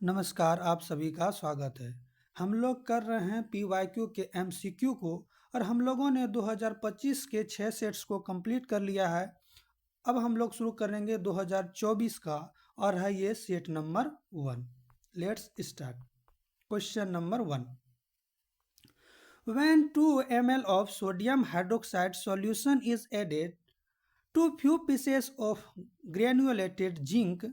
नमस्कार, आप सभी का स्वागत है। हम लोग कर रहे हैं पीवाईक्यू के एमसीक्यू को और हम लोगों ने 2025 के 6 सेट्स को कंप्लीट कर लिया है। अब हम लोग शुरू करेंगे 2024 का और है ये set number 1। Let's start. Question number 1। When 2 ml of sodium hydroxide solution is added to few pieces of granulated zinc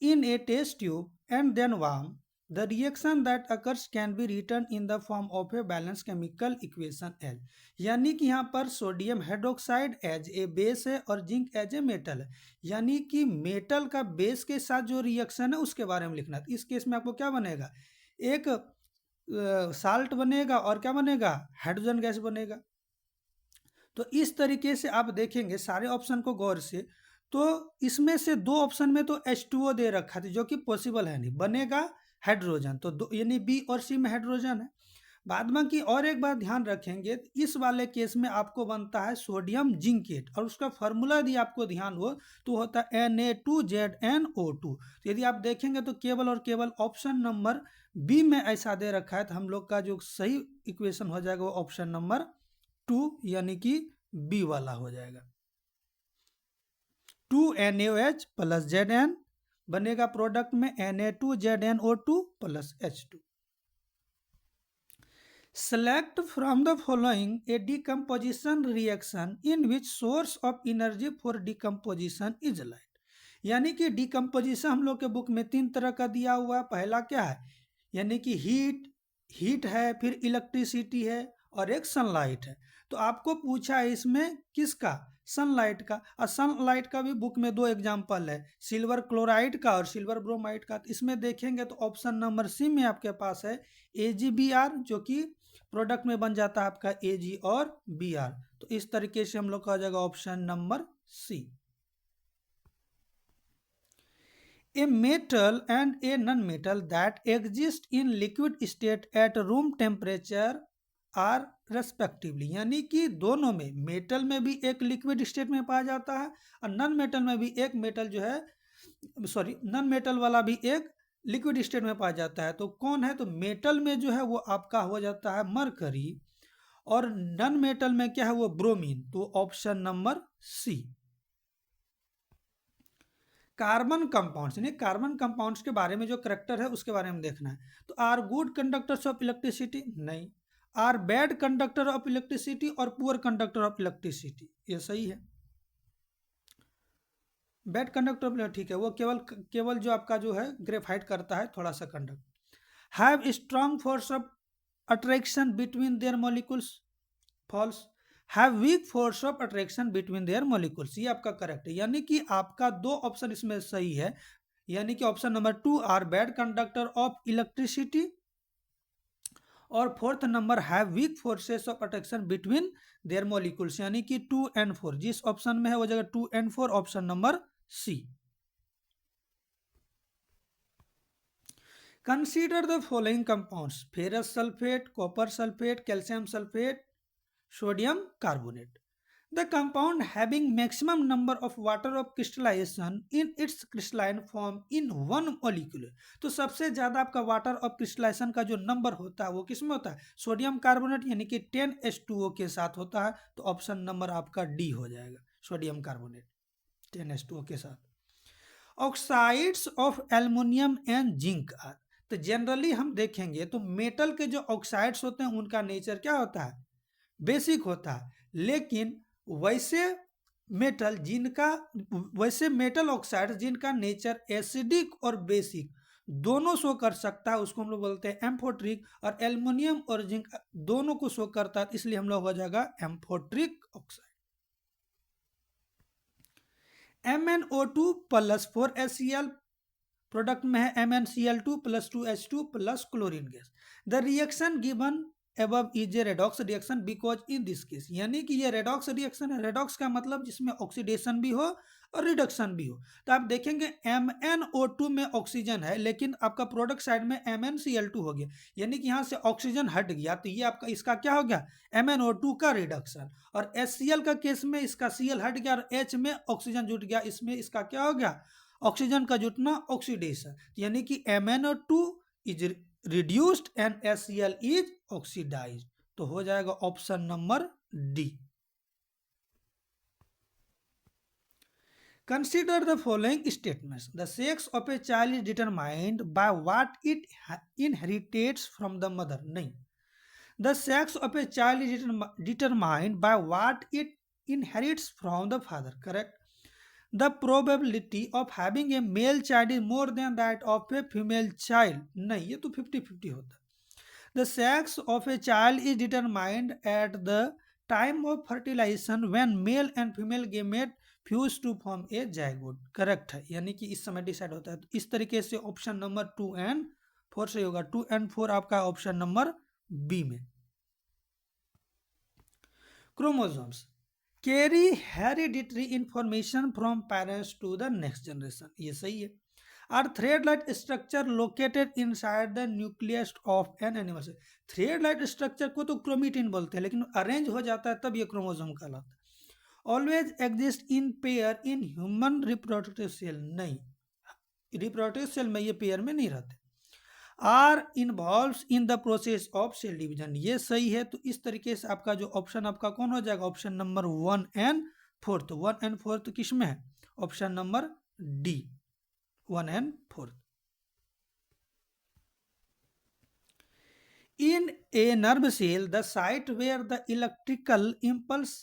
in a test tube and then warm, the reaction that occurs can be written in the form of a balanced chemical equation L। यानी कि यहाँ पर sodium hydroxide as a base है और zinc as a metal है। यानी कि metal का बेस के साथ जो रिएक्शन है उसके बारे में लिखना है। इस केस में आपको क्या बनेगा, एक साल्ट बनेगा और क्या बनेगा, हाइड्रोजन गैस बनेगा। तो इस तरीके से आप देखेंगे सारे ऑप्शन को गौर से, तो इसमें से दो ऑप्शन में तो H2O दे रखा था जो कि पॉसिबल है नहीं, बनेगा हाइड्रोजन। तो दो यानी बी और सी में हाइड्रोजन है। बाद में की और एक बात ध्यान रखेंगे, इस वाले केस में आपको बनता है सोडियम जिंकेट और उसका फार्मूला यदि आपको ध्यान हो तो होता है Na2ZnO2। तो यदि आप देखेंगे तो केवल और केवल ऑप्शन नंबर बी में ऐसा दे रखा है, तो हम लोग का जो सही इक्वेशन हो जाएगा वो ऑप्शन नंबर 2 यानी कि बी वाला हो जाएगा। 2NaOH प्लस Zn बनेगा प्रोडक्ट में Na2ZnO2 plus H2। Select from the following a decomposition reaction in which source of energy for decomposition is light। यानी कि डिकम्पोजिशन हम लोग के बुक में 3 तरह का दिया हुआ है। पहला क्या है, यानी कि हीट है, फिर इलेक्ट्रिसिटी है और एक सनलाइट है। तो आपको पूछा है इसमें किसका, सनलाइट का। और सनलाइट का भी बुक में 2 एग्जाम्पल है, सिल्वर क्लोराइड का और सिल्वर ब्रोमाइड का। तो इसमें देखेंगे तो ऑप्शन नंबर सी में आपके पास है AgBr, जो कि प्रोडक्ट में बन जाता है आपका Ag और Br। तो इस तरीके से हम लोग का हो जाएगा option number C. A metal and a non-metal that exist in liquid state at room temperature are respectively। यानी कि दोनों में, मेटल में भी एक लिक्विड स्टेट में पाया जाता है और नॉन मेटल में भी एक मेटल जो है, सॉरी नॉन मेटल वाला भी एक लिक्विड स्टेट में पाया जाता है। तो कौन है, तो मेटल में जो है वो आपका हो जाता है मरकरी और नॉन मेटल में क्या है वो ब्रोमीन। तो option number C. Carbon compounds, यानी कार्बन कंपाउंड्स के बारे में जो करेक्टर है उसके बारे में देखना है। तो are good conductors of electricity, नहीं। Are bad conductor of electricity और पुअर कंडक्टर ऑफ इलेक्ट्रिसिटी, ये सही है। बैड कंडक्टर ऑफ, ठीक है, वो केवल जो आपका जो है ग्रेफाइट करता है थोड़ा सा conduct. Have strong force of attraction between their molecules, false. Have weak force of attraction between their molecules, ये आपका करेक्ट है। यानी कि आपका 2 ऑप्शन इसमें सही है, यानी कि option number 2 are bad conductor of electricity और fourth number have weak forces of attraction between their molecules, यानी कि 2 and 4 जिस ऑप्शन में है वो जगह 2 and 4 option number C. Consider the following compounds, ferrous sulphate, copper sulphate, calcium sulphate, sodium carbonate। The compound having maximum number of water of crystallization in its crystalline form in one molecule। तो सबसे ज्यादा आपका water of crystallization का जो number होता है वो किसमें होता है, सोडियम कार्बोनेट यानी कि 10H2O के साथ होता है। तो ऑप्शन नंबर आपका डी हो जाएगा, सोडियम कार्बोनेट 10H2O के साथ। Oxides of aluminium and zinc are. तो जनरली हम देखेंगे तो मेटल के जो ऑक्साइड्स होते हैं उनका नेचर क्या होता है, बेसिक होता है। लेकिन वैसे मेटल ऑक्साइड जिनका नेचर एसिडिक और बेसिक दोनों शो कर सकता है उसको हम लोग बोलते हैं एम्फोट्रिक। और एल्युमिनियम और जिंक दोनों को शो करता है, इसलिए हम लोग हो जाएगा amphoteric oxide. MnO2 plus 4HCl product में है MnCl2 plus 2H2 plus chlorine gas. The reaction given above is a redox reaction because in this case, यानी कि ये रेडॉक्स रिएक्शन है। रेडॉक्स का मतलब जिसमें ऑक्सीडेशन भी हो और रिडक्शन भी हो। तो आप देखेंगे MnO2 में ऑक्सीजन है लेकिन आपका प्रोडक्ट साइड में MnCl2 हो गया, यानी कि यहाँ से ऑक्सीजन हट गया। तो ये आपका इसका क्या हो गया, MnO2 का रिडक्शन। और HCl का केस में इसका Cl हट गया और H में ऑक्सीजन जुट गया, इसमें इसका क्या हो गया, ऑक्सीजन का जुटना ऑक्सीडेशन, यानी कि MnO2 is reduced and HCl is oxidised. तो हो जाएगा option number D. Consider the following statements. The sex of a child is determined by what it inherits from the mother. नहीं, the sex of a child is determined by what it inherits from the father. Correct. The probability of having a male child is more than that of a female child. नहीं, ये तो 50-50 होता है. The sex of a child is determined at the time of fertilization when male and female gamete fuse to form a zygote. Correct है, यानी कि इस समय डिसाइड होता है। तो इस तरीके से ऑप्शन नंबर 2 एंड 4 सही होगा। 2 एंड 4 आपका ऑप्शन नंबर बी में। Chromosomes carry hereditary information from parents to the next generation, ये सही है। Are thread light structure located inside the nucleus of an animal. Thread light structure को तो chromatin बोलते हैं, लेकिन अरेंज हो जाता है तब ये क्रोमोसोम कहलाता है। Always exist in pair in human reproductive cell, नहीं, रिप्रोडक्टिव सेल में ये पेयर में नहीं रहते। Are involves in the process of cell division, ये सही है। तो इस तरीके से आपका जो ऑप्शन आपका कौन हो जाएगा, ऑप्शन नंबर 1 एंड 4। 1 एंड 4 किस में है, option number D, 1 and 4। In a nerve cell, the site where the electrical impulse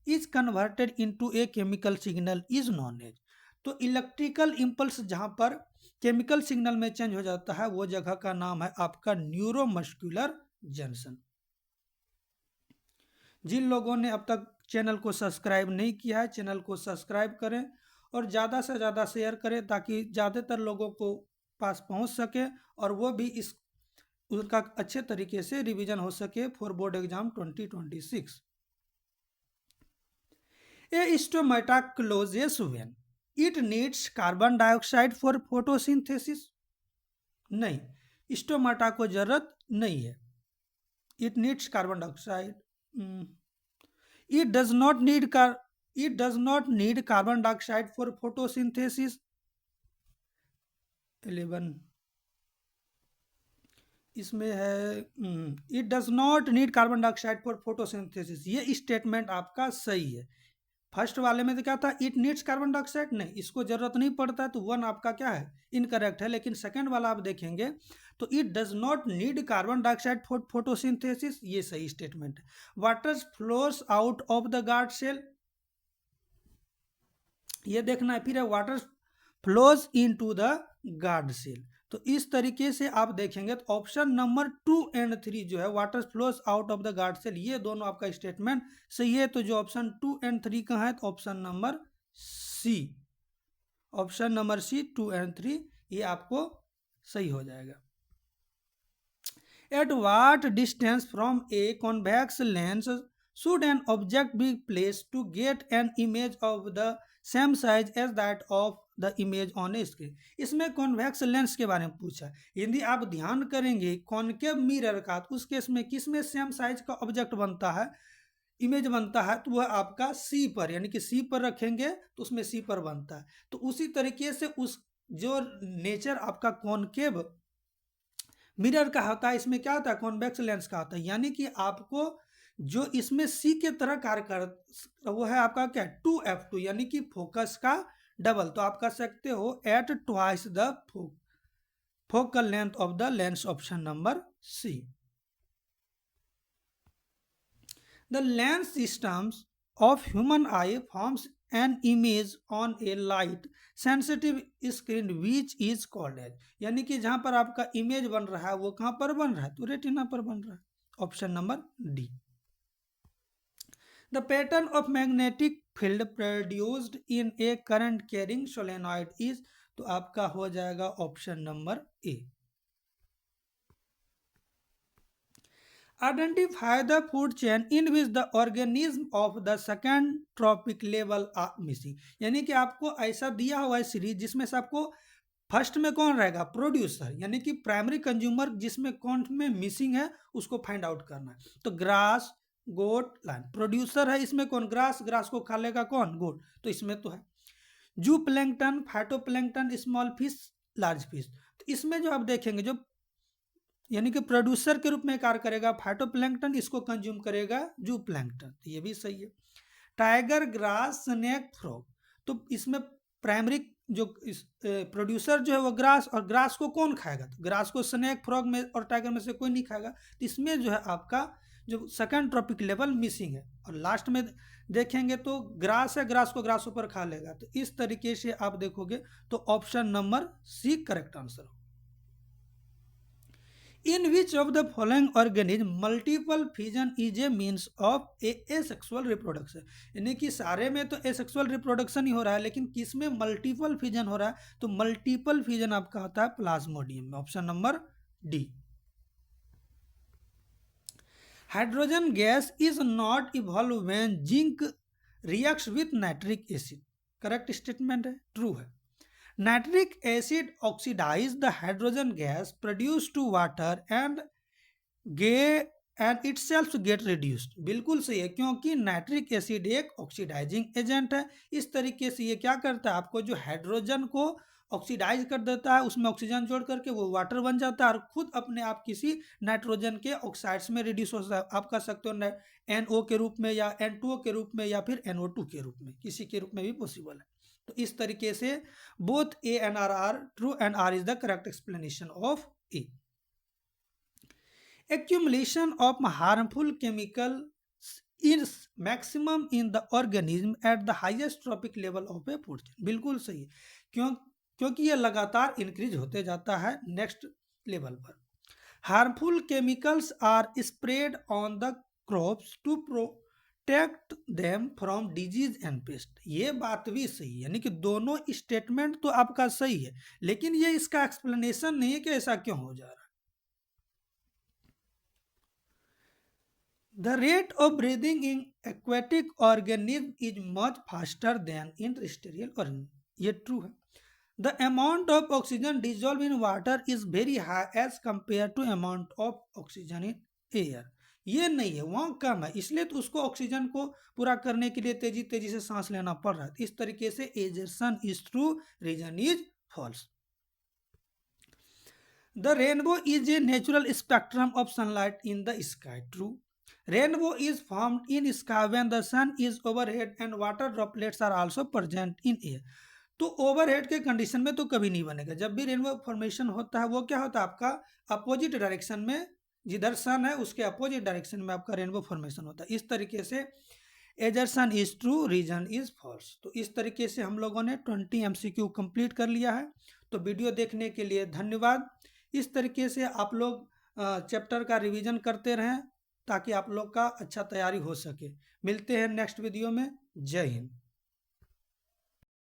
is converted into a chemical signal is known as। तो इलेक्ट्रिकल इम्पल्स जहां पर केमिकल सिग्नल में change हो जाता है वो जगह का नाम है आपका न्यूरोमस्कुलर जंक्शन। जिन लोगों ने अब तक चैनल को सब्सक्राइब नहीं किया है, चैनल को सब्सक्राइब करें और ज़्यादा से ज़्यादा शेयर करें ताकि ज़्यादातर लोगों को पास पहुंच सके और वो भी इस उसका अच्छे तरीके से रिवीजन हो सके for board exam 2026। A stomata closes when it needs carbon dioxide for photosynthesis, नहीं, स्टोमेटा को जरूरत नहीं है। It needs carbon dioxide, it does not need carbon dioxide for photosynthesis. 11 इसमें है it does not need carbon dioxide for photosynthesis, ये statement आपका सही है। फर्स्ट वाले में तो क्या था, इट नीड्स कार्बन डाइऑक्साइड, नहीं, इसको जरूरत नहीं पड़ता है, तो 1 आपका क्या है, इनकरेक्ट है। लेकिन सेकंड वाला आप देखेंगे तो it does not need carbon dioxide for photosynthesis, ये सही स्टेटमेंट है। Water flows out of the guard cell, ये देखना है। फिर है water flows into the guard cell. तो इस तरीके से आप देखेंगे तो ऑप्शन नंबर 2 एंड 3 जो है water flows out of the guard cell, ये दोनों आपका स्टेटमेंट सही है। तो जो ऑप्शन 2 एंड 3 कहाँ है, तो option number C, option number C 2 and 3 ये आपको सही हो जाएगा। At what distance from a convex lens should an object be placed to get an image of the same size as that of the image on a screen. इसमें convex lens के बारे में पूछा। यदि आप ध्यान करेंगे कॉनकेव मिरर का, तो उस केस में किस में सेम साइज का ऑब्जेक्ट बनता है, इमेज बनता है, तो वह आपका सी पर, यानी कि सी पर रखेंगे तो उसमें सी पर बनता है। तो उसी तरीके से उस जो नेचर आपका कॉनकेव मिरर का होता है, इसमें क्या होता है, कॉन्वेक्स लेंस का होता है। यानी कि आपको जो इसमें सी के तरह कार्य कर वो है आपका क्या, 2f2, यानी कि फोकस का डबल। तो आप कर सकते हो at twice the focal length of the lens, option number C. The lens systems of human eye forms an image on a light sensitive screen which is called as, यानी कि जहां पर आपका इमेज बन रहा है वो कहां पर बन रहा है, तो रेटिना पर बन रहा है, option number D. The pattern of magnetic field produced in a current carrying solenoid is, तो आपका हो जाएगा option number A. Identify the food chain in which the organism of the second trophic level are missing, यानी कि आपको ऐसा दिया हुआ है सीरीज जिसमें से आपको फर्स्ट में कौन रहेगा, प्रोड्यूसर, यानी कि प्राइमरी कंज्यूमर जिसमें कौन में मिसिंग है उसको फाइंड आउट करना है। तो ग्रास, गोट, लाइन, प्रोड्यूसर है इसमें कौन, ग्रास, ग्रास को खा लेगा कौन, गोट, तो इसमें तो है। जू plankton, phytoplankton, small fish, large fish. तो इसमें जो आप देखेंगे जो यानी कि प्रोड्यूसर के रूप में कार्य करेगा फाइटोप्लैंकटन, इसको कंज्यूम करेगा जू प्लैंकटन, तो ये भी सही है। टाइगर ग्रास, स्नेक फ्रॉग, तो इसमें प्राइमरी जो प्रोड्यूसर जो है वो ग्रास, और ग्रास को कौन खाएगा, तो ग्रास को स्नेक फ्रॉग में और टाइगर में से कोई नहीं खाएगा, तो इसमें जो है आपका जो सेकंड ट्रॉपिक लेवल मिसिंग है। और लास्ट में देखेंगे तो ग्रास है, ग्रास को ग्रास ऊपर खा लेगा, तो इस तरीके से आप देखोगे तो option number C correct answer हो। In which of the following organism multiple fission is a means of asexual reproduction? यानी कि सारे में तो एसेक्सुअल रिप्रोडक्शन ही हो रहा है, लेकिन किस में मल्टीपल फिजन हो रहा है, तो मल्टीपल फिजन आपका होता है प्लाज्मोडियम में, option number D. Hydrogen gas is not evolve when zinc reacts with nitric acid, correct statement है, ट्रू है। Nitric acid oxidize the hydrogen gas produced to water and itself get reduced, बिल्कुल सही है, क्योंकि nitric acid एक oxidising agent है। इस तरीके से ये क्या करता है, आपको जो हाइड्रोजन को ऑक्सीडाइज कर देता है, उसमें ऑक्सीजन जोड़ करके वो वाटर बन जाता है और खुद अपने आप किसी नाइट्रोजन के ऑक्साइड्स में रिड्यूस होता है। आप कह सकते हो NO के रूप में या N2O के रूप में या फिर NO2 के रूप में, किसी के रूप में भी पॉसिबल है। तो इस तरीके से both A and R R true and R is the correct explanation of A. Accumulation of harmful chemical is maximum in the organism at the highest trophic level of a food chain, बिल्कुल सही है, क्योंकि ये लगातार increase होते जाता है next level पर। Harmful chemicals are spread on the crops to protect them from disease and pest, ये बात भी सही है, यानी कि दोनों स्टेटमेंट तो आपका सही है, लेकिन ये इसका एक्सप्लेनेशन नहीं है कि ऐसा क्यों हो जा रहा है। The rate of breathing in aquatic organism is much faster than in terrestrial organism, ये ट्रू है। The amount of oxygen dissolved in water is very high as compared to amount of oxygen in air, ये नहीं है, वहाँ कम है, इसलिए तो उसको ऑक्सीजन को पूरा करने के लिए तेजी तेजी से सांस लेना पड़ रहा है। इस तरीके से assertion is true, reason is false. The rainbow is a natural spectrum of sunlight in the sky, true. Rainbow is formed in sky when the sun is overhead and water droplets are also present in air. तो overhead के condition में तो कभी नहीं बनेगा, जब भी rainbow formation होता है वो क्या होता है आपका अपोजिट डायरेक्शन में, जिधर सन है उसके अपोजिट डायरेक्शन में आपका रेनबो फॉर्मेशन होता है। इस तरीके से assertion is true, reason is false. तो इस तरीके से हम लोगों ने 20 MCQ कंप्लीट कर लिया है। तो वीडियो देखने के लिए धन्यवाद। इस तरीके से आप लोग चैप्टर का रिवीजन करते रहें ताकि आप लोग का अच्छा तैयारी हो सके। मिलते हैं नेक्स्ट वीडियो में। जय हिंद।